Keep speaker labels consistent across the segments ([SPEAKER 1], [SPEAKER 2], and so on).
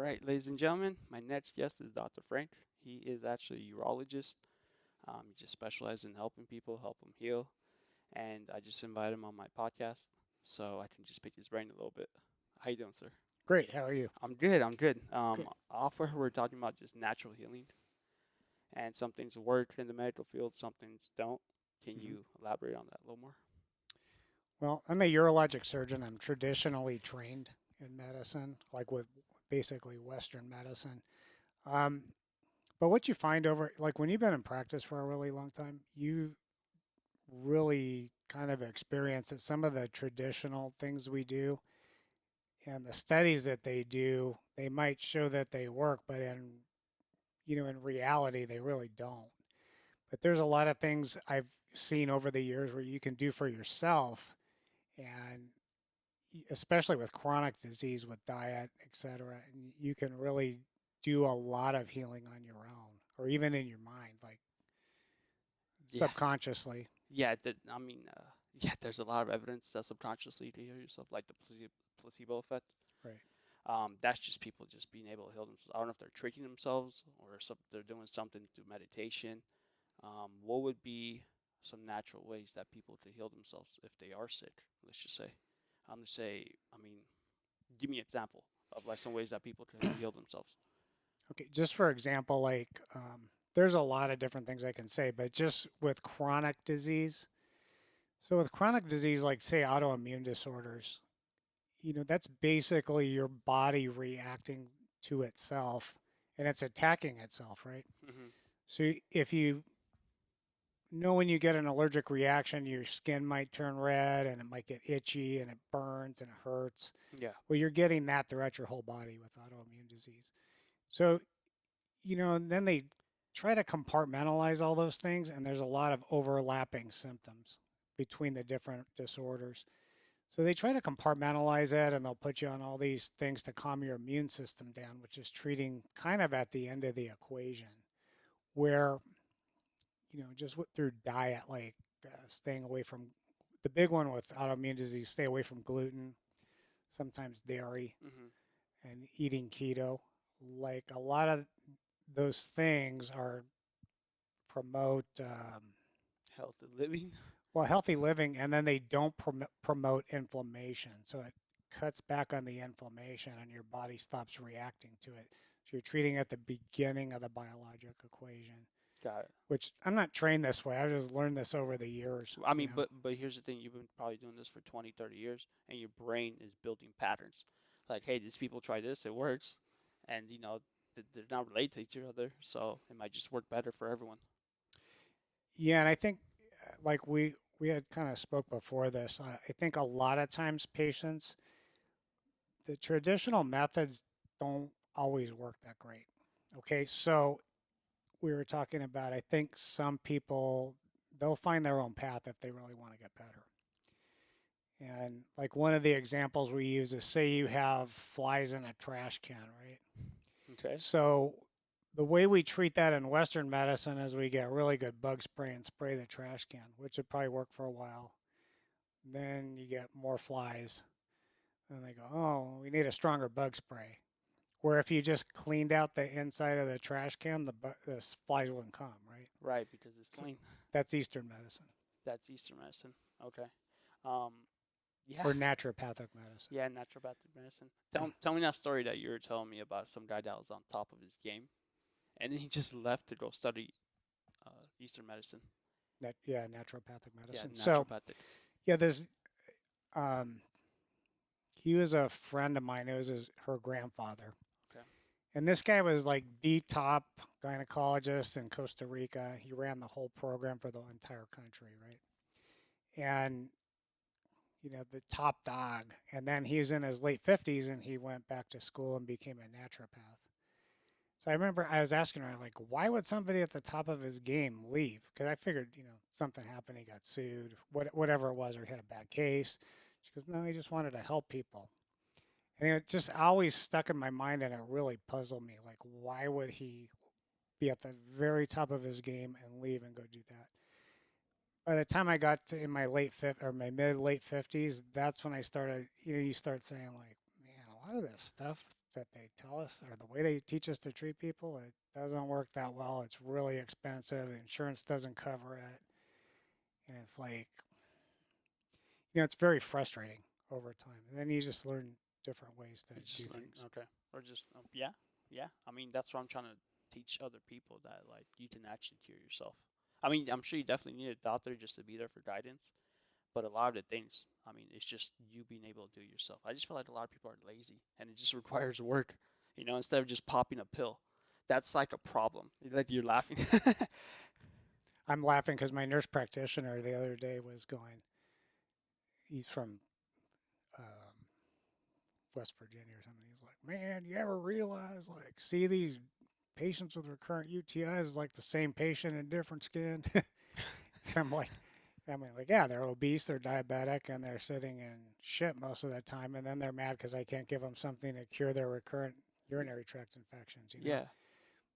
[SPEAKER 1] right, ladies and gentlemen, my next guest is Dr. Frank. He is actually a urologist. He just specializes in helping people, help them heal. And I just invited him on my podcast so I can just pick his brain a little bit. How you doing, sir?
[SPEAKER 2] Great. How are you?
[SPEAKER 1] I'm good. I'm good.
[SPEAKER 2] Good.
[SPEAKER 1] Off where we're talking about just natural healing, and some things work in the medical field, some things don't. Can
[SPEAKER 2] hmm
[SPEAKER 1] you elaborate on that a little more?
[SPEAKER 2] Well, I'm a urologic surgeon. I'm traditionally trained in medicine, like with basically Western medicine. Um, but what you find like when you've been in practice for a really long time, you really kind of experience that some of the traditional things we do and the studies that they do, they might show that they work, but in reality, they really don't. But there's a lot of things I've seen over the years where you can do for yourself and especially with chronic disease with diet, etc., you can really do a lot of healing on your own or even in your mind, like
[SPEAKER 1] Yeah,
[SPEAKER 2] subconsciously.
[SPEAKER 1] yeah. Yeah. There's a lot of evidence that subconsciously to heal yourself, like the placebo effect.
[SPEAKER 2] Right.
[SPEAKER 1] That's just people just being able to heal themselves. I don't know if they're tricking themselves or they're doing something through meditation. What would be some natural ways that people could heal themselves if they are sick? Let's just say. I'm gonna say. Give me an example of like some ways that people could heal themselves.
[SPEAKER 2] Okay. Just for example, like there's a lot of different things I can say, but just with chronic disease. So with chronic disease, like say autoimmune disorders, that's basically your body reacting to itself and it's attacking itself, right?
[SPEAKER 1] Hmm.
[SPEAKER 2] So if you know when you get an allergic reaction, your skin might turn red and it might get itchy and it burns and it hurts.
[SPEAKER 1] Yeah.
[SPEAKER 2] Well, you're getting that throughout your whole body with autoimmune disease. So, and then they try to compartmentalize all those things, and there's a lot of overlapping symptoms between the different disorders. So they try to compartmentalize it and they'll put you on all these things to calm your immune system down, which is treating kind of at the end of the equation where just through diet, like staying away from the big one with autoimmune disease, stay away from gluten, sometimes dairy,
[SPEAKER 1] Hmm.
[SPEAKER 2] and eating keto. Like a lot of those things are promote
[SPEAKER 1] Healthy living.
[SPEAKER 2] healthy living, and then they don't promote inflammation. So it cuts back on the inflammation, and your body stops reacting to it. So you're treating at the beginning of the biologic equation,
[SPEAKER 1] Got it.
[SPEAKER 2] which I'm not trained this way. I've just learned this over the years.
[SPEAKER 1] But here's the thing: you've been probably doing this for 20, 30 years, and your brain is building patterns. Like, hey, these people try this, it works, and they're not related to each other, so it might just work better for everyone.
[SPEAKER 2] Yeah, and I think like we had kind of spoke before this. I think a lot of times patients, the traditional methods don't always work that great. Okay, so we were talking about. I think some people they'll find their own path if they really want to get better. And like one of the examples we use is say you have flies in a trash can, right?
[SPEAKER 1] Okay.
[SPEAKER 2] So the way we treat that in Western medicine is we get really good bug spray and spray the trash can, which would probably work for a while. Then you get more flies. And they go, oh, we need a stronger bug spray. Where if you just cleaned out the inside of the trash can, the flies wouldn't come, right?
[SPEAKER 1] Right, because it's
[SPEAKER 2] So
[SPEAKER 1] clean.
[SPEAKER 2] that's Eastern medicine
[SPEAKER 1] That's Eastern medicine. Okay. Um, yeah,
[SPEAKER 2] or naturopathic medicine.
[SPEAKER 1] yeah, naturopathic medicine. Tell me that story that you were telling me about some guy that was on top of his game, and then he just left to go study Eastern medicine.
[SPEAKER 2] Yeah, naturopathic
[SPEAKER 1] Yeah,
[SPEAKER 2] medicine. So
[SPEAKER 1] naturopathic.
[SPEAKER 2] yeah, there's um, he was a friend of mine. It was her grandfather,
[SPEAKER 1] Okay.
[SPEAKER 2] and this guy was like the top gynecologist in Costa Rica. He ran the whole program for the entire country, right? And the top dog. And then he was in his late 50s and he went back to school and became a naturopath. So I remember I was asking her, like, why would somebody at the top of his game leave? Because I figured, something happened. He got sued, whatever it was, or he had a bad case. She goes, no, he just wanted to help people. And it just always stuck in my mind and it really puzzled me. Like, why would he be at the very top of his game and leave and go do that? By the time I got to in my my mid late 50s, that's when I started. You start saying like, man, a lot of this stuff that they tell us or the way they teach us to treat people, it doesn't work that well. It's really expensive. Insurance doesn't cover it. And it's like, it's very frustrating over time. And then you just learn different ways to
[SPEAKER 1] You
[SPEAKER 2] do
[SPEAKER 1] just learn,
[SPEAKER 2] things.
[SPEAKER 1] okay, or just yeah, yeah. I mean, that's what I'm trying to teach other people, that like you can actually cure yourself. I mean, I'm sure you definitely need a doctor just to be there for guidance, but a lot of the things, I mean, it's just you being able to do it yourself. I just feel like a lot of people are lazy, and it just requires work, instead of just popping a pill. That's like a problem. Like you're laughing.
[SPEAKER 2] I'm laughing because my nurse practitioner the other day was going, he's from West Virginia or something. He's like, man, you ever realize, like, see these patients with recurrent UTIs is like the same patient in different skin? I'm like, yeah, they're obese, they're diabetic, and they're sitting in shit most of the time, and then they're mad because I can't give them something to cure their recurrent urinary tract infections.
[SPEAKER 1] Yeah,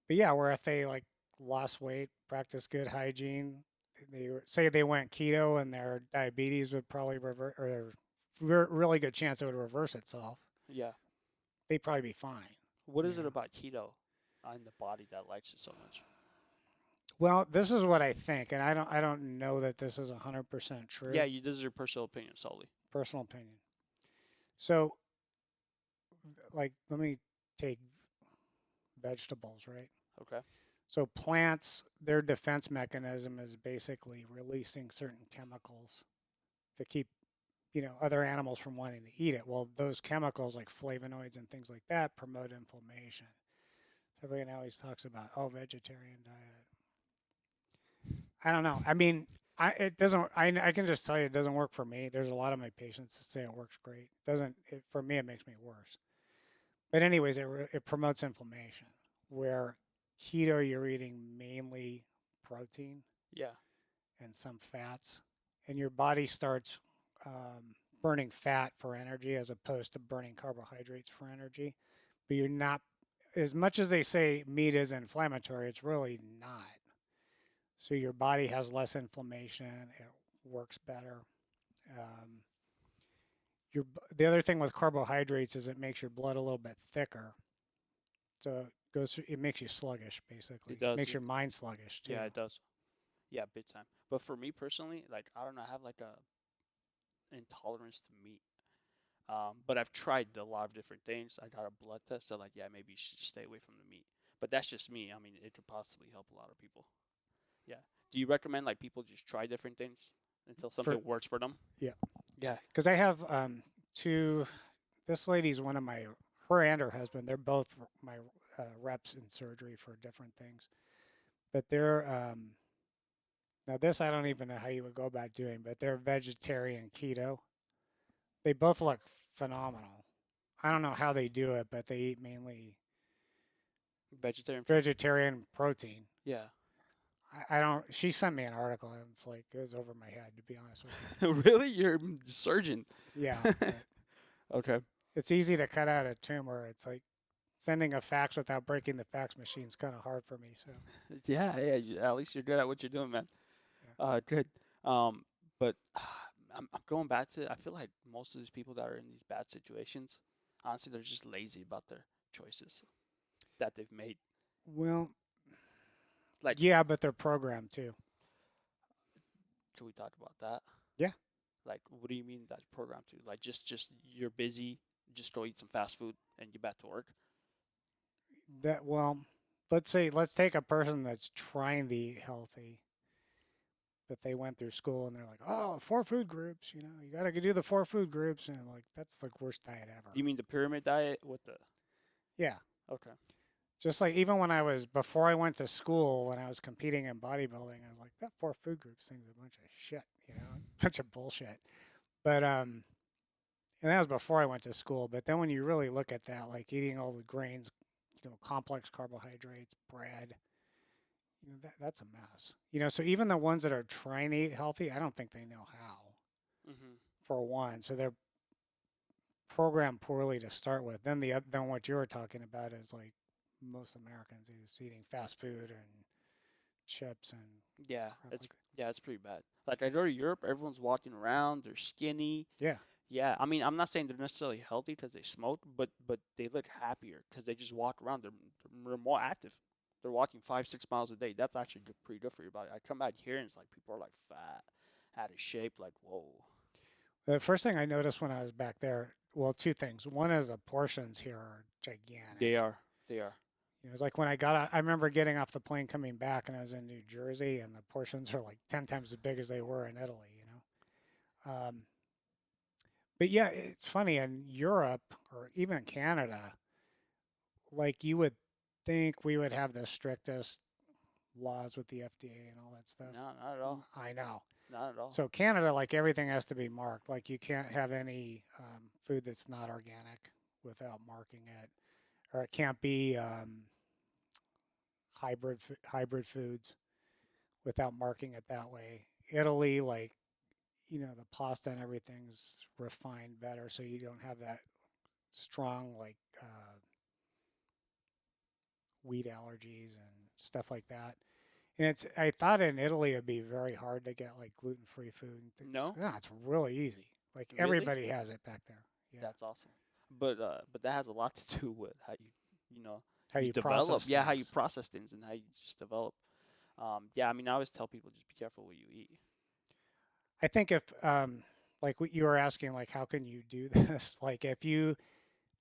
[SPEAKER 2] But yeah, where if they like lost weight, practice good hygiene, they say they went keto, and their diabetes would probably revert, or really good chance it would reverse itself.
[SPEAKER 1] yeah.
[SPEAKER 2] They'd probably be fine.
[SPEAKER 1] What
[SPEAKER 2] You
[SPEAKER 1] is it
[SPEAKER 2] know.
[SPEAKER 1] about keto in the body that likes it so much?
[SPEAKER 2] Well, this is what I think, and I don't know that this is 100%
[SPEAKER 1] Yeah,
[SPEAKER 2] true.
[SPEAKER 1] this is your personal opinion solely.
[SPEAKER 2] Personal opinion. So, like, let me take vegetables, right?
[SPEAKER 1] Okay.
[SPEAKER 2] So plants, their defense mechanism is basically releasing certain chemicals to keep, other animals from wanting to eat it. Well, those chemicals like flavonoids and things like that promote inflammation. So everybody always talks about, oh, vegetarian diet. I don't know. I mean, it doesn't. I can just tell you it doesn't work for me. There's a lot of my patients that say it works great. Doesn't it, for me? It makes me worse. But anyways, it promotes inflammation. Where keto, you're eating mainly protein
[SPEAKER 1] Yeah.
[SPEAKER 2] and some fats, and your body starts burning fat for energy as opposed to burning carbohydrates for energy. But you're not, as much as they say meat is inflammatory, it's really not. So your body has less inflammation. It works better. Um, the other thing with carbohydrates is it makes your blood a little bit thicker. So it makes you sluggish, basically.
[SPEAKER 1] It does.
[SPEAKER 2] Makes your mind sluggish too.
[SPEAKER 1] Yeah, it does. Yeah, big time. But for me personally, like I don't know, I have like a intolerance to meat. But I've tried a lot of different things. I got a blood test, so like, yeah, maybe you should just stay away from the meat. But that's just me. I mean, it could possibly help a lot of people. Yeah. Do you recommend like people just try different things until
[SPEAKER 2] For
[SPEAKER 1] something works for them?
[SPEAKER 2] Yeah,
[SPEAKER 1] Yeah.
[SPEAKER 2] because I have two. This lady's one of my her and her husband. They're both my reps in surgery for different things. But they're now this I don't even know how you would go about doing. But they're vegetarian keto. They both look phenomenal. I don't know how they do it, but they eat mainly
[SPEAKER 1] Vegetarian food?
[SPEAKER 2] vegetarian protein.
[SPEAKER 1] Yeah.
[SPEAKER 2] I don't. She sent me an article, and it's like it was over my head, to be honest with
[SPEAKER 1] Really? You're a surgeon.
[SPEAKER 2] you. Yeah, but
[SPEAKER 1] Okay.
[SPEAKER 2] it's easy to cut out a tumor. It's like sending a fax without breaking the fax machine is kind of hard for me. So
[SPEAKER 1] Yeah, yeah. At least you're good at what you're doing, man.
[SPEAKER 2] yeah.
[SPEAKER 1] Good. But I'm going back to. I feel like most of these people that are in these bad situations, honestly, they're just lazy about their choices that they've made.
[SPEAKER 2] Well,
[SPEAKER 1] Like,
[SPEAKER 2] yeah, but they're programmed too.
[SPEAKER 1] can we talk about that?
[SPEAKER 2] Yeah,
[SPEAKER 1] Like, what do you mean that's programmed to? Like, just you're busy, just go eat some fast food and get back to work.
[SPEAKER 2] that well. Let's take a person that's trying to eat healthy, but they went through school and they're like, oh, 4 food groups. You got to do the 4 food groups, and like that's the worst diet ever.
[SPEAKER 1] You mean the pyramid diet with the?
[SPEAKER 2] Yeah,
[SPEAKER 1] Okay.
[SPEAKER 2] just like even when before I went to school, when I was competing in bodybuilding, I was like, that 4 food groups thing's a bunch of shit, a bunch of bullshit. But and that was before I went to school. But then when you really look at that, like eating all the grains, complex carbohydrates, bread, that's a mess. So even the ones that are trying to eat healthy, I don't think they know how.
[SPEAKER 1] Mhm.
[SPEAKER 2] For one, so they're programmed poorly to start with. Then what you were talking about is like most Americans who's eating fast food and chips and
[SPEAKER 1] Yeah,
[SPEAKER 2] crap like that.
[SPEAKER 1] it's pretty bad. Like I go to Europe, everyone's walking around, they're skinny.
[SPEAKER 2] Yeah,
[SPEAKER 1] Yeah, I mean, I'm not saying they're necessarily healthy because they smoke, but they look happier because they just walk around. They're more active. They're walking 5 6 miles a day. That's actually pretty good for your body. I come back here and it's like people are like fat, out of shape. Like whoa.
[SPEAKER 2] The first thing I noticed when I was back there, well, two things. One is the portions here are
[SPEAKER 1] They
[SPEAKER 2] gigantic.
[SPEAKER 1] are. They are.
[SPEAKER 2] You know, it's like when I remember getting off the plane coming back, and I was in New Jersey, and the portions are like 10 times as big as they were in Italy. You know, but yeah, it's funny in Europe or even in Canada, like you would think we would have the strictest laws with the FDA and all that stuff.
[SPEAKER 1] No, not at all.
[SPEAKER 2] I know.
[SPEAKER 1] Not at all.
[SPEAKER 2] So Canada, like everything has to be marked. Like you can't have any food that's not organic without marking it, or it can't be hybrid foods without marking it that way. Italy, like the pasta and everything's refined better, so you don't have that strong like wheat allergies and stuff like that. And I thought in Italy it'd be very hard to get like gluten free food and things.
[SPEAKER 1] No,
[SPEAKER 2] No, it's really easy. Like
[SPEAKER 1] really.
[SPEAKER 2] everybody has it back there. Yeah.
[SPEAKER 1] That's awesome. But that has a lot to do with how you know
[SPEAKER 2] How
[SPEAKER 1] you
[SPEAKER 2] you
[SPEAKER 1] develop.
[SPEAKER 2] process
[SPEAKER 1] Yeah, how you
[SPEAKER 2] things.
[SPEAKER 1] process things and how you just develop. Yeah, I mean, I always tell people just be careful what you eat.
[SPEAKER 2] I think if like what you were asking, like how can you do this? Like if you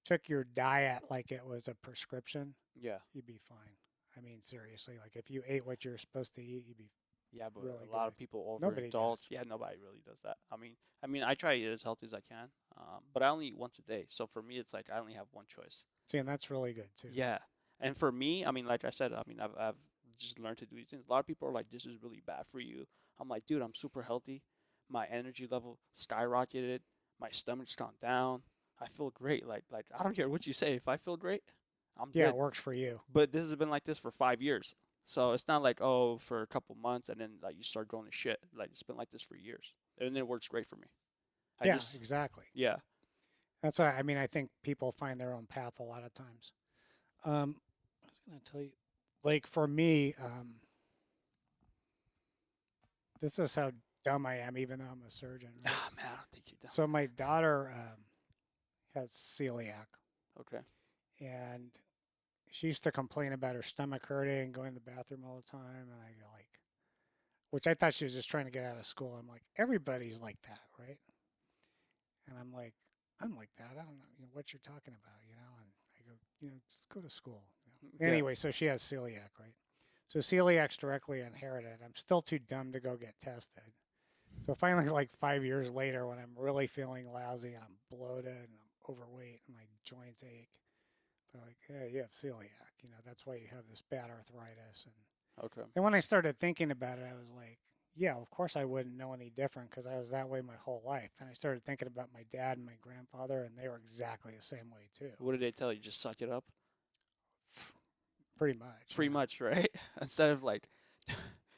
[SPEAKER 2] took your diet like it was a prescription,
[SPEAKER 1] Yeah,
[SPEAKER 2] you'd be fine. I mean, seriously, like if you ate what you're supposed to eat, you'd be
[SPEAKER 1] yeah, but
[SPEAKER 2] really
[SPEAKER 1] a lot
[SPEAKER 2] good.
[SPEAKER 1] of people
[SPEAKER 2] Nobody
[SPEAKER 1] overindulge.
[SPEAKER 2] does.
[SPEAKER 1] Yeah, nobody really does that. I mean, I try to eat as healthy as I can, but I only eat once a day. So for me, it's like I only have one choice.
[SPEAKER 2] See, and that's really good too.
[SPEAKER 1] Yeah, and for me, I mean, like I said, I mean, I've just learned to do these things. A lot of people are like, "This is really bad for you." I'm like, dude, I'm super healthy. My energy level skyrocketed. My stomach's gone down. I feel great. Like I don't care what you say. If I feel great, I'm
[SPEAKER 2] Yeah,
[SPEAKER 1] good.
[SPEAKER 2] it works for you.
[SPEAKER 1] But this has been like this for 5 years. So it's not like for a couple months and then like you start going to shit. Like it's been like this for years, and it works great for me. I
[SPEAKER 2] Yeah,
[SPEAKER 1] just
[SPEAKER 2] exactly.
[SPEAKER 1] yeah.
[SPEAKER 2] That's why I mean I think people find their own path a lot of times. I was gonna tell you, like for me, this is how dumb I am, even though I'm a surgeon, right?
[SPEAKER 1] Ah man, I don't think you're done.
[SPEAKER 2] So my daughter has celiac,
[SPEAKER 1] Okay.
[SPEAKER 2] and she used to complain about her stomach hurting, going to the bathroom all the time, and I go like, which I thought she was just trying to get out of school. I'm like, everybody's like that, right? And I'm like that. I don't know, what you're talking about, And I go, just go to school.
[SPEAKER 1] Yeah.
[SPEAKER 2] Anyway, so she has celiac, right? So celiac's directly inherited. I'm still too dumb to go get tested. So finally, like 5 years later, when I'm really feeling lousy and I'm bloated and I'm overweight and my joints ache, they're like, "Hey, you have celiac. That's why you have this bad arthritis." And
[SPEAKER 1] Okay.
[SPEAKER 2] then when I started thinking about it, I was like, "Yeah, of course I wouldn't know any different because I was that way my whole life." Then I started thinking about my dad and my grandfather, and they were exactly the same way too.
[SPEAKER 1] What did they tell you? Just suck it up.
[SPEAKER 2] Pretty much,
[SPEAKER 1] Pretty
[SPEAKER 2] yeah.
[SPEAKER 1] much, right? Instead of like,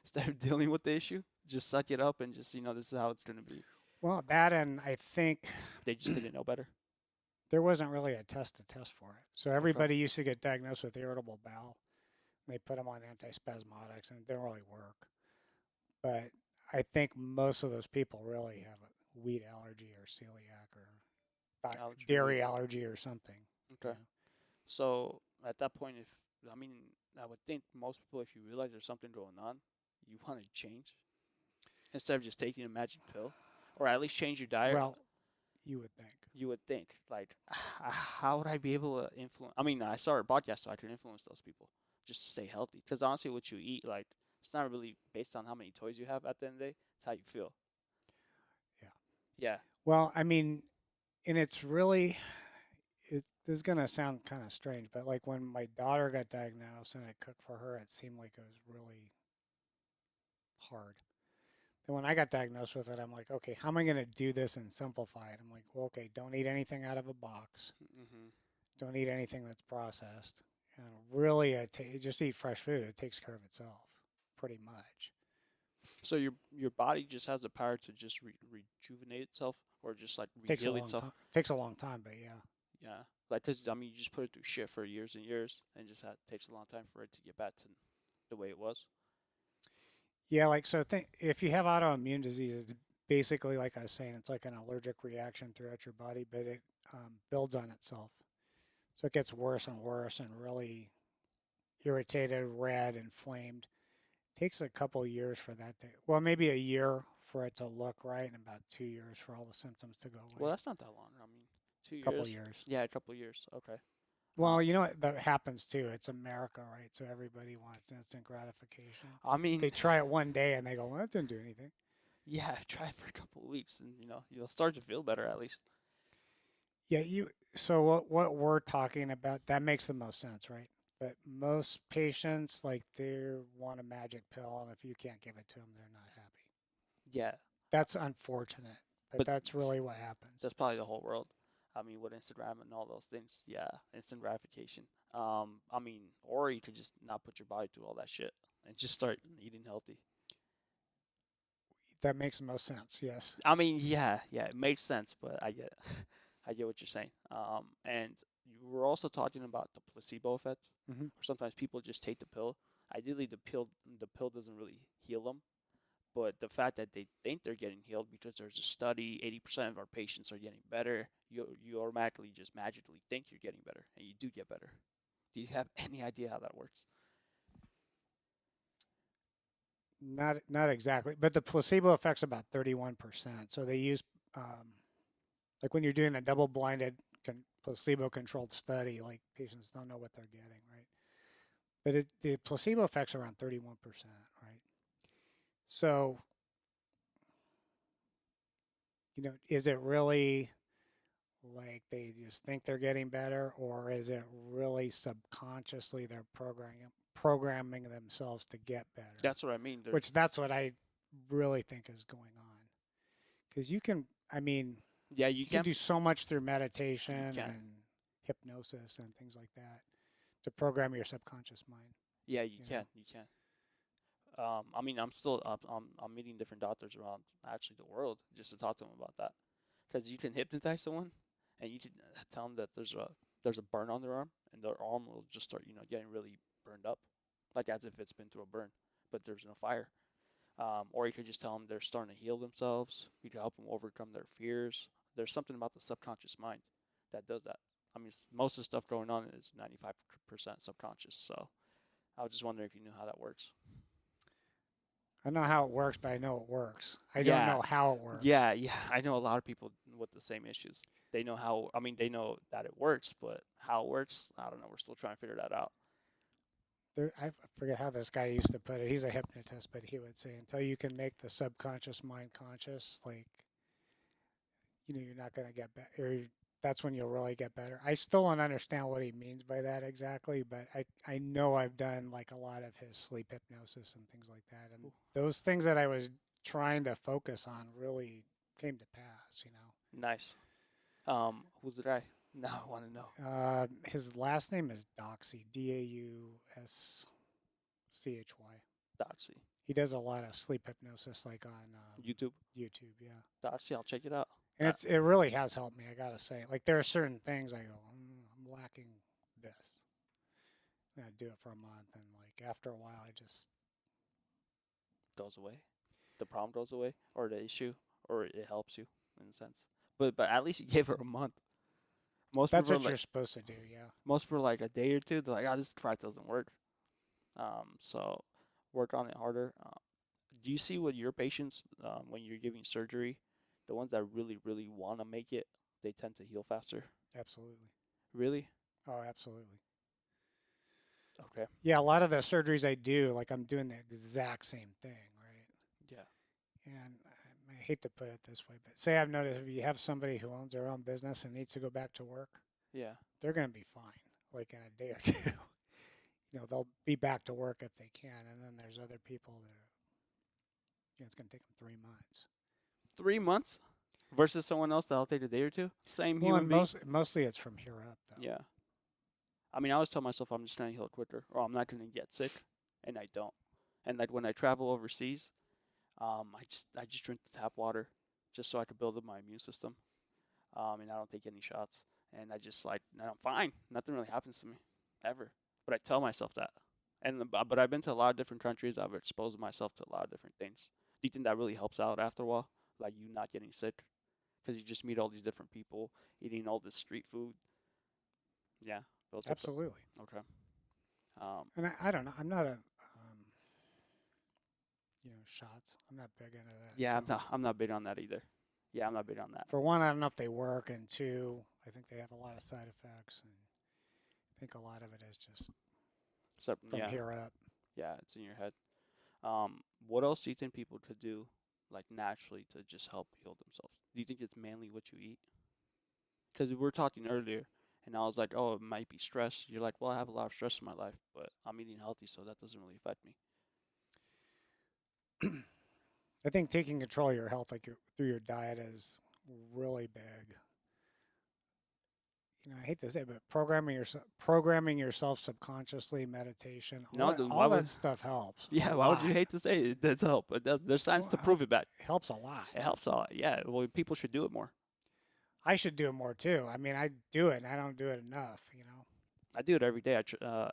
[SPEAKER 1] instead of dealing with the issue, just suck it up and just this is how it's gonna be.
[SPEAKER 2] Well, that and I think
[SPEAKER 1] They just didn't know better.
[SPEAKER 2] there wasn't really a test for it. So
[SPEAKER 1] Okay.
[SPEAKER 2] everybody used to get diagnosed with irritable bowel. They put them on antispasmodics, and it didn't really work. But I think most of those people really have a wheat allergy or celiac or
[SPEAKER 1] Allergy
[SPEAKER 2] dairy
[SPEAKER 1] related.
[SPEAKER 2] allergy or something. You
[SPEAKER 1] Okay. So at that point, if I mean, I would think most people, if you realize there's something going on, you want to change instead of just taking a magic pill, or at least change your diet.
[SPEAKER 2] Well, you would think.
[SPEAKER 1] You would think like, how would I be able to influence? I mean, I started a podcast so I can influence those people just to stay healthy. Because honestly, what you eat, like, it's not really based on how many toys you have. At the end of the day, it's how you feel.
[SPEAKER 2] Yeah.
[SPEAKER 1] Yeah.
[SPEAKER 2] Well, I mean, and it's really, this is going to sound kind of strange, but like when my daughter got diagnosed and I cooked for her, it seemed like it was really hard. Then when I got diagnosed with it, I'm like, okay, how am I going to do this and simplify it? I'm like, well, okay, don't eat anything out of a box.
[SPEAKER 1] Hmm.
[SPEAKER 2] Don't eat anything that's processed. And really, just eat fresh food. It takes care of itself, pretty much.
[SPEAKER 1] So your body just has the power to just rejuvenate itself, or just like
[SPEAKER 2] Takes a
[SPEAKER 1] heal
[SPEAKER 2] long
[SPEAKER 1] itself.
[SPEAKER 2] time. Takes a long time, but yeah.
[SPEAKER 1] Yeah. Like, cause I mean, you just put it through shit for years and years, and just takes a long time for it to get back to the way it was.
[SPEAKER 2] Yeah, like so. If you have autoimmune diseases, basically, like I was saying, it's like an allergic reaction throughout your body, but it builds on itself. So it gets worse and worse and really irritated, red, inflamed. It takes a couple years for that to, well, maybe a year for it to look right, and about 2 years for all the symptoms to go
[SPEAKER 1] Well,
[SPEAKER 2] away.
[SPEAKER 1] that's not that long. I mean, two
[SPEAKER 2] A couple
[SPEAKER 1] years.
[SPEAKER 2] years.
[SPEAKER 1] Yeah, a couple years. Okay.
[SPEAKER 2] Well, you know what that happens too. It's America, right? So everybody wants instant gratification.
[SPEAKER 1] I mean,
[SPEAKER 2] They try it one day and they go, "Well, that didn't do anything."
[SPEAKER 1] yeah, try it for a couple of weeks, and you'll start to feel better at least.
[SPEAKER 2] Yeah, you. So what we're talking about that makes the most sense, right? But most patients like they want a magic pill, and if you can't give it to them, they're not happy.
[SPEAKER 1] Yeah,
[SPEAKER 2] That's unfortunate, but
[SPEAKER 1] but
[SPEAKER 2] that's really what happens.
[SPEAKER 1] that's probably the whole world. I mean, with Instagram and all those things, yeah, instant gratification. I mean, or you could just not put your body through all that shit and just start eating healthy.
[SPEAKER 2] That makes the most sense. Yes.
[SPEAKER 1] I mean, yeah, it makes sense, but I get, I get what you're saying. And you were also talking about the placebo effect,
[SPEAKER 2] Hmm.
[SPEAKER 1] or sometimes people just take the pill. Ideally, the pill doesn't really heal them, but the fact that they think they're getting healed because there's a study, 80% of our patients are getting better. You automatically just magically think you're getting better, and you do get better. Do you have any idea how that works?
[SPEAKER 2] Not exactly, but the placebo effect's about 31%. So they use like when you're doing a double-blinded placebo-controlled study, like patients don't know what they're getting, right? But the placebo effect's around 31%, right? So is it really like they just think they're getting better, or is it really subconsciously they're programming themselves to get better?
[SPEAKER 1] That's what I mean.
[SPEAKER 2] Which that's what I really think is going on. Because you can, I mean,
[SPEAKER 1] Yeah, you
[SPEAKER 2] you can
[SPEAKER 1] can.
[SPEAKER 2] do so much through
[SPEAKER 1] You
[SPEAKER 2] meditation
[SPEAKER 1] can.
[SPEAKER 2] and hypnosis and things like that to program your subconscious mind.
[SPEAKER 1] Yeah, you
[SPEAKER 2] You know,
[SPEAKER 1] can. You can. I mean, I'm meeting different doctors around actually the world just to talk to them about that, because you can hypnotize someone, and you can tell them that there's a burn on their arm, and their arm will just start getting really burned up, like as if it's been through a burn, but there's no fire. Or you could just tell them they're starting to heal themselves. You can help them overcome their fears. There's something about the subconscious mind that does that. I mean, most of the stuff going on is 95% subconscious. So I was just wondering if you knew how that works.
[SPEAKER 2] I don't know how it works, but I know it works. I don't
[SPEAKER 1] Yeah,
[SPEAKER 2] know how it works.
[SPEAKER 1] yeah. I know a lot of people with the same issues. They know how. I mean, they know that it works, but how it works, I don't know. We're still trying to figure that out.
[SPEAKER 2] I forget how this guy used to put it. He's a hypnotist, but he would say, until you can make the subconscious mind conscious, like, you're not going to get better. That's when you'll really get better. I still don't understand what he means by that exactly, but I know I've done like a lot of his sleep hypnosis and things like that. And
[SPEAKER 1] Ooh,
[SPEAKER 2] those things that I was trying to focus on really came to pass.
[SPEAKER 1] nice. Who's the guy? Now I want to know.
[SPEAKER 2] His last name is Doxy, Dauschy.
[SPEAKER 1] Doxy.
[SPEAKER 2] He does a lot of sleep hypnosis, like on
[SPEAKER 1] YouTube.
[SPEAKER 2] YouTube. Yeah,
[SPEAKER 1] Doxy. I'll check it out.
[SPEAKER 2] and it really has helped me. I gotta say, like there are certain things I go, I'm lacking this. And I do it for a month, and like after a while, I just
[SPEAKER 1] Goes away. The problem goes away, or the issue, or it helps you in a sense. But at least you gave her a month. Most
[SPEAKER 2] that's
[SPEAKER 1] people are
[SPEAKER 2] what
[SPEAKER 1] like
[SPEAKER 2] you're supposed to do. Yeah.
[SPEAKER 1] most people are like a day or two. They're like, oh, this crap doesn't work. So work on it harder. Do you see with your patients when you're giving surgery, the ones that really want to make it, they tend to heal faster?
[SPEAKER 2] Absolutely.
[SPEAKER 1] Really?
[SPEAKER 2] Oh, absolutely.
[SPEAKER 1] Okay.
[SPEAKER 2] Yeah, a lot of the surgeries I do, like I'm doing the exact same thing, right?
[SPEAKER 1] Yeah.
[SPEAKER 2] And I hate to put it this way, but say I've noticed if you have somebody who owns their own business and needs to go back to work,
[SPEAKER 1] Yeah.
[SPEAKER 2] they're going to be fine, like in a day or two. They'll be back to work if they can. And then there's other people that are, it's going to take them 3 months.
[SPEAKER 1] 3 months versus someone else that'll take a day or two. Same
[SPEAKER 2] Well,
[SPEAKER 1] human
[SPEAKER 2] and
[SPEAKER 1] being.
[SPEAKER 2] mostly it's from here up, though.
[SPEAKER 1] Yeah. I mean, I always tell myself I'm just gonna heal quicker, or I'm not gonna get sick, and I don't. And like when I travel overseas, I just drink the tap water, just so I can build up my immune system. And I don't take any shots, and and I'm fine. Nothing really happens to me, ever. But I tell myself that. But I've been to a lot of different countries. I've exposed myself to a lot of different things. Do you think that really helps out after a while? like you not getting sick because you just meet all these different people eating all this street food. Yeah, those types of.
[SPEAKER 2] Absolutely.
[SPEAKER 1] Okay. Um,
[SPEAKER 2] And I don't know. I'm not a, shots. I'm not big into that.
[SPEAKER 1] yeah,
[SPEAKER 2] So
[SPEAKER 1] I'm not big on that either. Yeah, I'm not big on that.
[SPEAKER 2] for one, I don't know if they work, and two, I think they have a lot of side effects, and I think a lot of it is just
[SPEAKER 1] Except,
[SPEAKER 2] from
[SPEAKER 1] yeah,
[SPEAKER 2] here up.
[SPEAKER 1] yeah, it's in your head. What else do you think people could do, like naturally, to just help heal themselves? Do you think it's mainly what you eat? Because we were talking earlier, and I was like, oh, it might be stress. You're like, well, I have a lot of stress in my life, but I'm eating healthy, so that doesn't really affect me.
[SPEAKER 2] I think taking control of your health, like through your diet, is really big. I hate to say it, but programming yourself subconsciously, meditation,
[SPEAKER 1] No, why
[SPEAKER 2] all that
[SPEAKER 1] would?
[SPEAKER 2] stuff helps a
[SPEAKER 1] Yeah, why would you
[SPEAKER 2] lot.
[SPEAKER 1] hate to say it? It does help. It does. There's science
[SPEAKER 2] Well,
[SPEAKER 1] to prove it back.
[SPEAKER 2] it helps a lot.
[SPEAKER 1] It helps a lot. Yeah, well, people should do it more.
[SPEAKER 2] I should do it more too. I mean, I do it, and I don't do it enough.
[SPEAKER 1] I do it every day.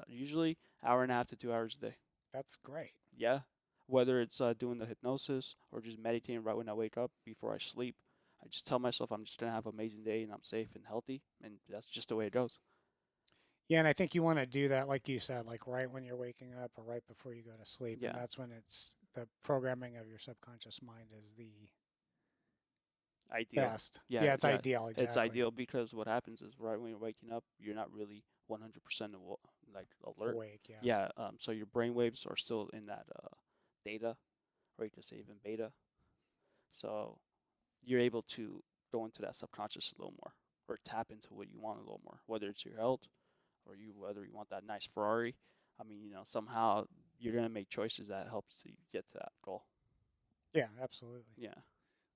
[SPEAKER 1] Usually hour and a half to 2 hours a day.
[SPEAKER 2] That's great.
[SPEAKER 1] Yeah, whether it's doing the hypnosis or just meditating right when I wake up before I sleep. I just tell myself I'm just gonna have an amazing day and I'm safe and healthy, and that's just the way it goes.
[SPEAKER 2] Yeah, and I think you want to do that, like you said, like right when you're waking up or right before you go to sleep, and
[SPEAKER 1] Yeah,
[SPEAKER 2] that's when it's the programming of your subconscious mind is the
[SPEAKER 1] ideal.
[SPEAKER 2] best.
[SPEAKER 1] Yeah,
[SPEAKER 2] Yeah, it's
[SPEAKER 1] yeah,
[SPEAKER 2] ideal,
[SPEAKER 1] it's
[SPEAKER 2] exactly.
[SPEAKER 1] ideal because what happens is right when you're waking up, you're not really 100% like alert.
[SPEAKER 2] Awake, yeah.
[SPEAKER 1] Yeah, so your brain waves are still in that theta, or you could say even beta. So you're able to go into that subconscious a little more, or tap into what you want a little more, whether it's your health or whether you want that nice Ferrari. I mean, somehow you're gonna make choices that helps you get to that goal.
[SPEAKER 2] Yeah, absolutely.
[SPEAKER 1] Yeah,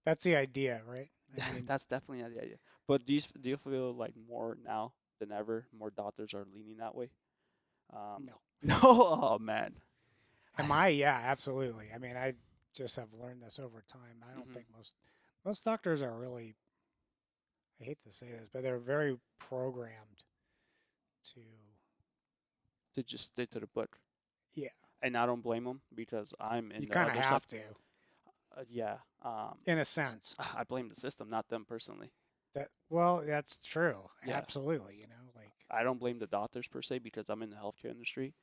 [SPEAKER 2] That's the idea, right? I mean,
[SPEAKER 1] that's definitely the idea. But do you feel like more now than ever, more doctors are leaning that way?
[SPEAKER 2] no.
[SPEAKER 1] No, oh man.
[SPEAKER 2] Am I? Yeah, absolutely. I mean, I just have learned this over time. I don't
[SPEAKER 1] hmm
[SPEAKER 2] think most doctors are really, I hate to say this, but they're very programmed to,
[SPEAKER 1] To just stick to the book,
[SPEAKER 2] yeah,
[SPEAKER 1] and I don't blame them because I'm
[SPEAKER 2] you
[SPEAKER 1] in the
[SPEAKER 2] kind of
[SPEAKER 1] other side.
[SPEAKER 2] have to,
[SPEAKER 1] Yeah,
[SPEAKER 2] in a sense.
[SPEAKER 1] I blame the system, not them personally.
[SPEAKER 2] Well, that's true.
[SPEAKER 1] Yeah,
[SPEAKER 2] Absolutely. Like,
[SPEAKER 1] I don't blame the doctors per se because I'm in the healthcare industry,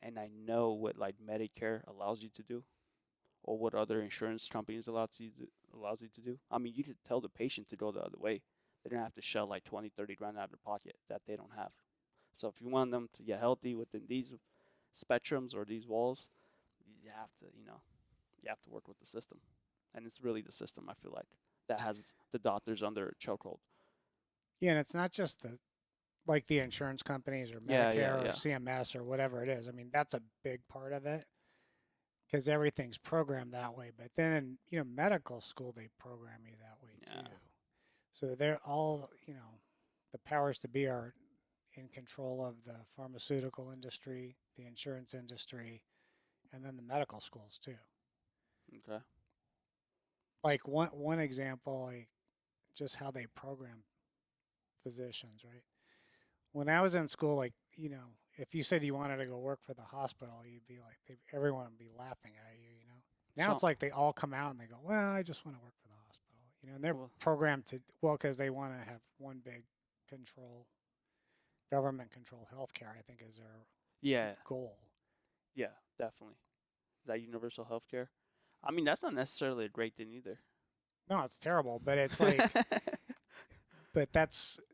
[SPEAKER 1] and I know what like Medicare allows you to do, or what other insurance companies allows you to do. I mean, you could tell the patient to go the other way. They don't have to shell like 20, 30 grand out of their pocket that they don't have. So if you want them to get healthy within these spectrums or these walls, you have to, you have to work with the system. And it's really the system, I feel like, that has the doctors under a chokehold.
[SPEAKER 2] yeah, and it's not just like the insurance companies or
[SPEAKER 1] Yeah, yeah,
[SPEAKER 2] Medicare or
[SPEAKER 1] yeah.
[SPEAKER 2] CMS or whatever it is. I mean, that's a big part of it because everything's programmed that way. But then in medical school, they program you that way too.
[SPEAKER 1] Yeah.
[SPEAKER 2] So they're all, the powers to be are in control of the pharmaceutical industry, the insurance industry, and then the medical schools too.
[SPEAKER 1] Okay.
[SPEAKER 2] Like one example, like just how they program physicians, right? When I was in school, like, if you said you wanted to go work for the hospital, you'd be like, everyone would be laughing at you. Now
[SPEAKER 1] So,
[SPEAKER 2] it's like they all come out and they go, well, I just want to work for the hospital, and they're
[SPEAKER 1] well,
[SPEAKER 2] programmed to, well, because they want to have one big control, government control healthcare, I think is their
[SPEAKER 1] yeah,
[SPEAKER 2] goal.
[SPEAKER 1] yeah, definitely. That universal healthcare. I mean, that's not necessarily a great thing either.
[SPEAKER 2] No, it's terrible, but it's like, but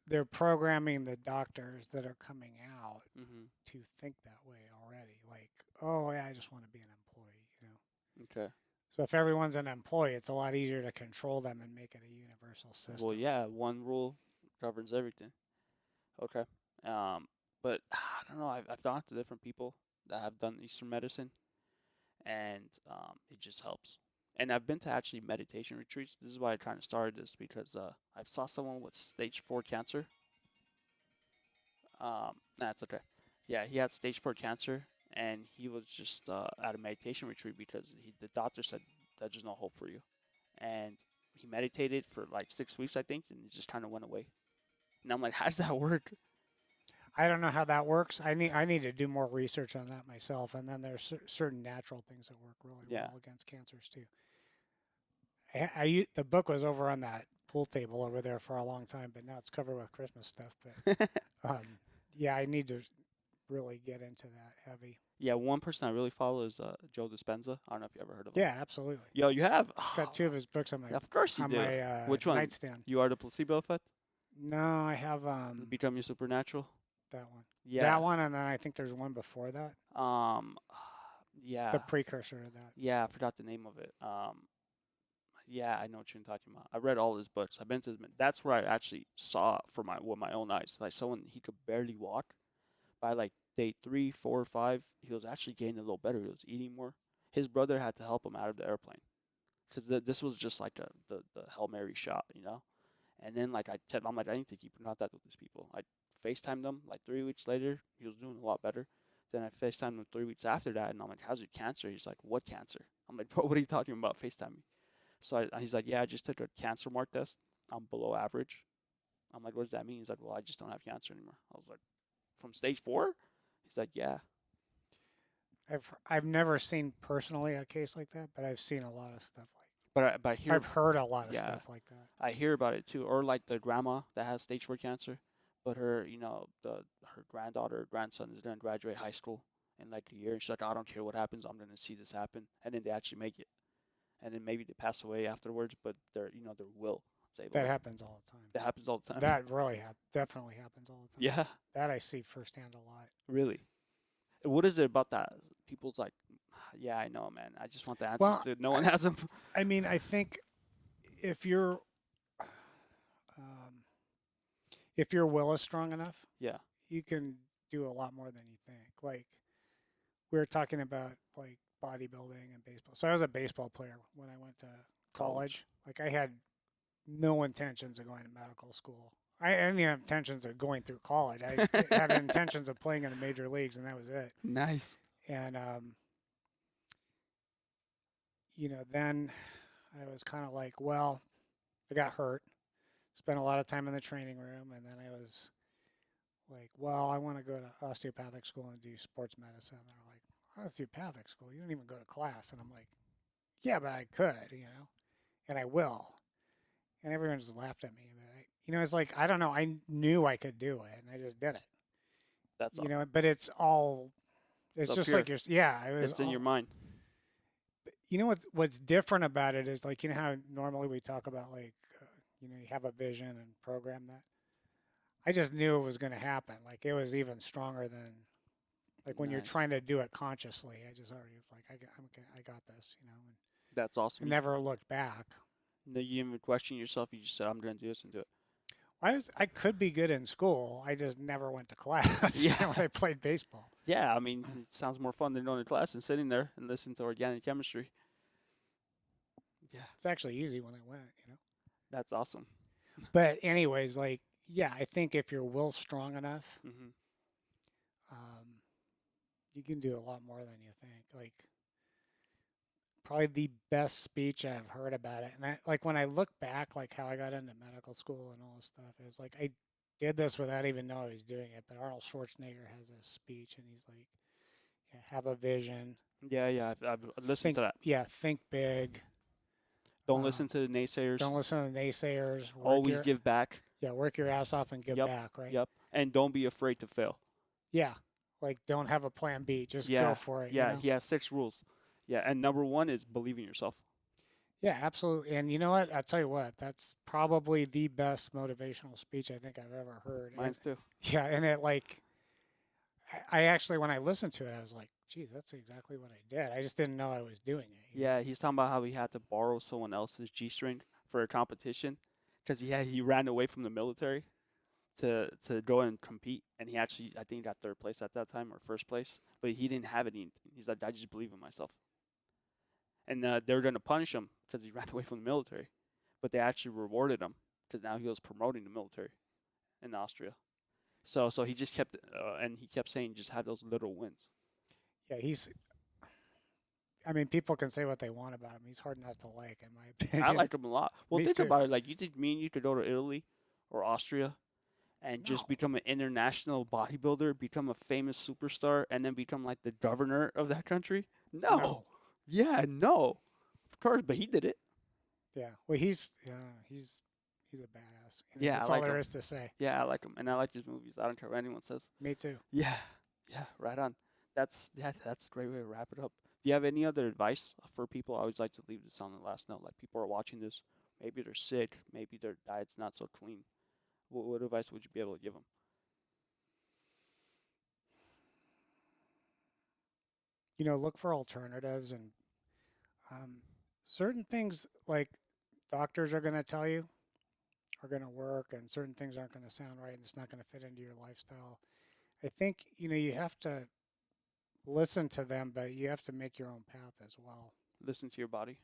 [SPEAKER 2] they're programming the doctors that are coming out
[SPEAKER 1] hmm
[SPEAKER 2] to think that way already. Like, oh, yeah, I just want to be an employee.
[SPEAKER 1] Okay.
[SPEAKER 2] So if everyone's an employee, it's a lot easier to control them and make it a universal
[SPEAKER 1] Well,
[SPEAKER 2] system.
[SPEAKER 1] yeah, one rule governs everything. Okay. Um, but I don't know. I've talked to different people that have done Eastern medicine, and it just helps. And I've been to actually meditation retreats. This is why I kind of started this because I saw someone with stage 4 cancer. That's okay. Yeah, he had stage 4 cancer, and he was just at a meditation retreat because the doctor said that there's no hope for you, and he meditated for like 6 weeks, I think, and it just kind of went away. And I'm like, how does that work?
[SPEAKER 2] I don't know how that works. I need to do more research on that myself. And then there's certain natural things that work really
[SPEAKER 1] Yeah.
[SPEAKER 2] well against cancers too. the book was over on that pool table over there for a long time, but now it's covered with Christmas stuff. But yeah, I need to really get into that heavy.
[SPEAKER 1] Yeah, one person I really follow is Joe Dispenza. I don't know if you ever heard of him.
[SPEAKER 2] Yeah, absolutely.
[SPEAKER 1] Yo, you have?
[SPEAKER 2] Got two of his books on my
[SPEAKER 1] Of course you do. Which one?
[SPEAKER 2] nightstand.
[SPEAKER 1] You Are the Placebo Effect?
[SPEAKER 2] No, I have
[SPEAKER 1] Become Your Supernatural?
[SPEAKER 2] that one.
[SPEAKER 1] Yeah.
[SPEAKER 2] That one, and then I think there's one before that.
[SPEAKER 1] Yeah.
[SPEAKER 2] The precursor to that.
[SPEAKER 1] Yeah, I forgot the name of it. Yeah, I know what you're talking about. I read all his books. I've been to his. That's where I actually saw it for with my own eyes. Like someone he could barely walk. By like day 3, 4, 5, he was actually getting a little better. He was eating more. His brother had to help him out of the airplane because this was just like the Hail Mary shot, you know. And then like I'm like I need to keep in contact with these people. I FaceTimed them like 3 weeks later. He was doing a lot better. Then I FaceTimed him 3 weeks after that, and I'm like, "How's your cancer?" He's like, "What cancer?" I'm like, "Bro, what are you talking about? FaceTime me." So he's like, "Yeah, I just took a cancer mark test. I'm below average." I'm like, "What does that mean?" He's like, "Well, I just don't have cancer anymore." I was like, "From stage 4?" He's like, "Yeah."
[SPEAKER 2] I've never seen personally a case like that, but I've seen a lot of stuff like.
[SPEAKER 1] But I hear
[SPEAKER 2] I've heard a lot of
[SPEAKER 1] yeah,
[SPEAKER 2] stuff like that.
[SPEAKER 1] I hear about it too, or like the grandma that has stage 4 cancer, but her her granddaughter or grandson is gonna graduate high school in like a year, and she's like, "I don't care what happens, I'm gonna see this happen," and then they actually make it, and then maybe they pass away afterwards, but their will is able.
[SPEAKER 2] That happens all the time.
[SPEAKER 1] That happens all the time.
[SPEAKER 2] That really definitely happens all the time.
[SPEAKER 1] Yeah,
[SPEAKER 2] That I see firsthand a lot.
[SPEAKER 1] really. What is it about that? People's like, yeah, I know, man. I just want the answers.
[SPEAKER 2] Well,
[SPEAKER 1] No one has them.
[SPEAKER 2] I mean, I think if um, if your will is strong enough,
[SPEAKER 1] Yeah.
[SPEAKER 2] you can do a lot more than you think. Like we were talking about like bodybuilding and baseball. So I was a baseball player when I went to college. Like I had no intentions of going to medical school. I didn't even have intentions of going through college. I had intentions of playing in the major leagues, and that was it.
[SPEAKER 1] Nice.
[SPEAKER 2] And then I was kind of like, well, I got hurt, spent a lot of time in the training room, and then I was like, well, I want to go to osteopathic school and do sports medicine. And they're like, osteopathic school? You don't even go to class. And I'm like, yeah, but I could, and I will. And everyone just laughed at me. But it's like, I don't know. I knew I could do it, and I just did it.
[SPEAKER 1] That's all.
[SPEAKER 2] But it's all, it's just like
[SPEAKER 1] it's in your mind.
[SPEAKER 2] What's different about it is like, how normally we talk about like, you have a vision and program that. I just knew it was going to happen. Like it was even stronger than, like when you're trying to do it consciously. I just already was like, I got this, and
[SPEAKER 1] That's awesome.
[SPEAKER 2] never looked back.
[SPEAKER 1] No, you didn't even question yourself. You just said, I'm going to do this and do it.
[SPEAKER 2] I could be good in school. I just never went to class when I played baseball.
[SPEAKER 1] Yeah, I mean, it sounds more fun than going to class and sitting there and listening to organic chemistry. Yeah.
[SPEAKER 2] It's actually easy when I went,
[SPEAKER 1] That's awesome.
[SPEAKER 2] But anyways, like, yeah, I think if your will's strong enough, you can do a lot more than you think. Like, probably the best speech I've heard about it. And when I look back, like how I got into medical school and all this stuff, it's like I did this without even knowing I was doing it. But Arnold Schwarzenegger has a speech, and he's like, have a vision.
[SPEAKER 1] Yeah, I've listened to that.
[SPEAKER 2] Yeah, think big.
[SPEAKER 1] Don't listen to the naysayers.
[SPEAKER 2] Don't listen to the naysayers.
[SPEAKER 1] Always give back.
[SPEAKER 2] Yeah, work your ass off and give back, right?
[SPEAKER 1] Yep. And don't be afraid to fail.
[SPEAKER 2] Yeah. Like, don't have a plan B. Just go for it.
[SPEAKER 1] Yeah, he has 6 rules. Yeah, and number 1 is believe in yourself.
[SPEAKER 2] Yeah, absolutely. And you know what? I'll tell you what. That's probably the best motivational speech I think I've ever heard.
[SPEAKER 1] Mine's too.
[SPEAKER 2] Yeah, and it I actually, when I listened to it, I was like, geez, that's exactly what I did. I just didn't know I was doing it.
[SPEAKER 1] Yeah, he's talking about how he had to borrow someone else's G-string for a competition because he ran away from the military to go and compete, and he actually, I think, got 3rd place at that time or 1st place, but he didn't have anything. He's like, I just believe in myself. And they were going to punish him because he ran away from the military, but they actually rewarded him because now he was promoting the military in Austria. So he just kept, and he kept saying, just have those little wins.
[SPEAKER 2] Yeah, I mean, people can say what they want about him. He's hard not to like, in my opinion.
[SPEAKER 1] I like him a lot. Well,
[SPEAKER 2] Me
[SPEAKER 1] think
[SPEAKER 2] too.
[SPEAKER 1] about it. Like, you think me and you could go to Italy or Austria and just become an international bodybuilder, become a famous superstar, and then become like the governor of that country? No.
[SPEAKER 2] No.
[SPEAKER 1] Yeah, no. Of course, but he did it.
[SPEAKER 2] Yeah. Well, he's a badass. You know,
[SPEAKER 1] Yeah, I
[SPEAKER 2] that's all
[SPEAKER 1] like
[SPEAKER 2] there
[SPEAKER 1] him.
[SPEAKER 2] is to say.
[SPEAKER 1] Yeah, I like him, and I like his movies. I don't care what anyone says.
[SPEAKER 2] Me too.
[SPEAKER 1] Yeah, yeah, right on. That's a great way to wrap it up. Do you have any other advice for people? I always like to leave this on the last note. Like people are watching this, maybe they're sick, maybe their diet's not so clean. What advice would you be able to give them?
[SPEAKER 2] You know, look for alternatives and um, certain things like doctors are going to tell you are going to work, and certain things aren't going to sound right, and it's not going to fit into your lifestyle. I think you know you have to listen to them, but you have to make your own path as well.
[SPEAKER 1] Listen to your body.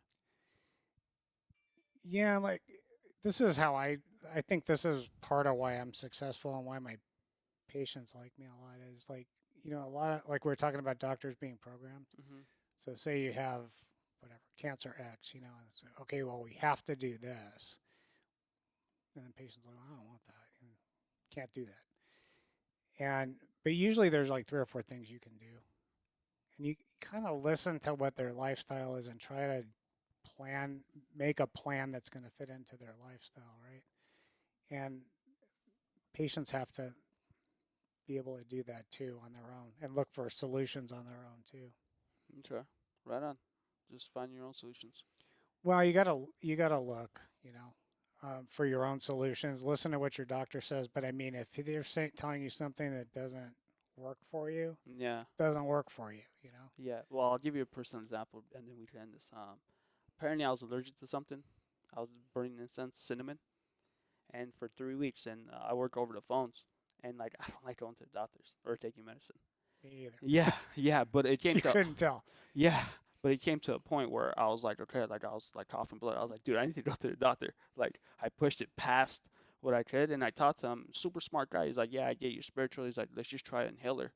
[SPEAKER 2] Yeah, like this is how I think this is part of why I'm successful and why my patients like me a lot is like you know a lot of like we are talking about doctors being programmed.
[SPEAKER 1] Hmm.
[SPEAKER 2] So say you have whatever cancer X, you know, and it's like, okay, well we have to do this, and then patients like, well, I don't want that, you can't do that, and but usually there's like three or four things you can do, and you kind of listen to what their lifestyle is and try to plan, make a plan that's going to fit into their lifestyle, right? And patients have to be able to do that too on their own and look for solutions on their own too.
[SPEAKER 1] Okay, right on. Just find your own solutions.
[SPEAKER 2] Well, you gotta look, you know, for your own solutions. Listen to what your doctor says, but I mean, if they're telling you something that doesn't work for you,
[SPEAKER 1] Yeah,
[SPEAKER 2] doesn't work for you, you know.
[SPEAKER 1] yeah. Well, I'll give you a personal example, and then we can end this. Apparently, I was allergic to something. I was burning incense, cinnamon, and for 3 weeks, and I work over the phones, and like I don't like going to the doctors or taking medicine.
[SPEAKER 2] Me either.
[SPEAKER 1] Yeah, yeah, but it
[SPEAKER 2] If
[SPEAKER 1] came
[SPEAKER 2] you
[SPEAKER 1] to
[SPEAKER 2] couldn't tell,
[SPEAKER 1] yeah, but it came to a point where I was like, okay, like I was like coughing blood. I was like, dude, I need to go to the doctor. Like I pushed it past what I could, and I talked to him. Super smart guy. He's like, yeah, I get you spiritual. He's like, let's just try an inhaler.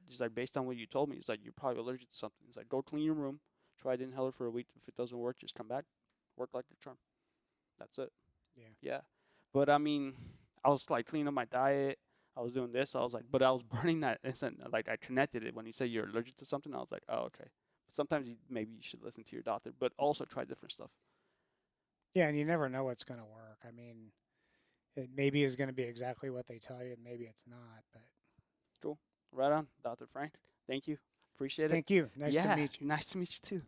[SPEAKER 1] He's like, based on what you told me, he's like, you're probably allergic to something. He's like, go clean your room, try the inhaler for a week. If it doesn't work, just come back, work like a charm. That's it.
[SPEAKER 2] yeah,
[SPEAKER 1] Yeah, but I mean, I was like cleaning up my diet. I was doing this. I was like, but I was burning that instant. Like I connected it when he said you're allergic to something. I was like, oh okay. But sometimes maybe you should listen to your doctor, but also try different stuff.
[SPEAKER 2] yeah, and you never know what's gonna work. I mean, it maybe is gonna be exactly what they tell you, and maybe it's not. But
[SPEAKER 1] Cool. Right on, Dr. Frank. Thank you. Appreciate it.
[SPEAKER 2] thank you. Nice to
[SPEAKER 1] Yeah,
[SPEAKER 2] meet you.
[SPEAKER 1] nice to meet you too.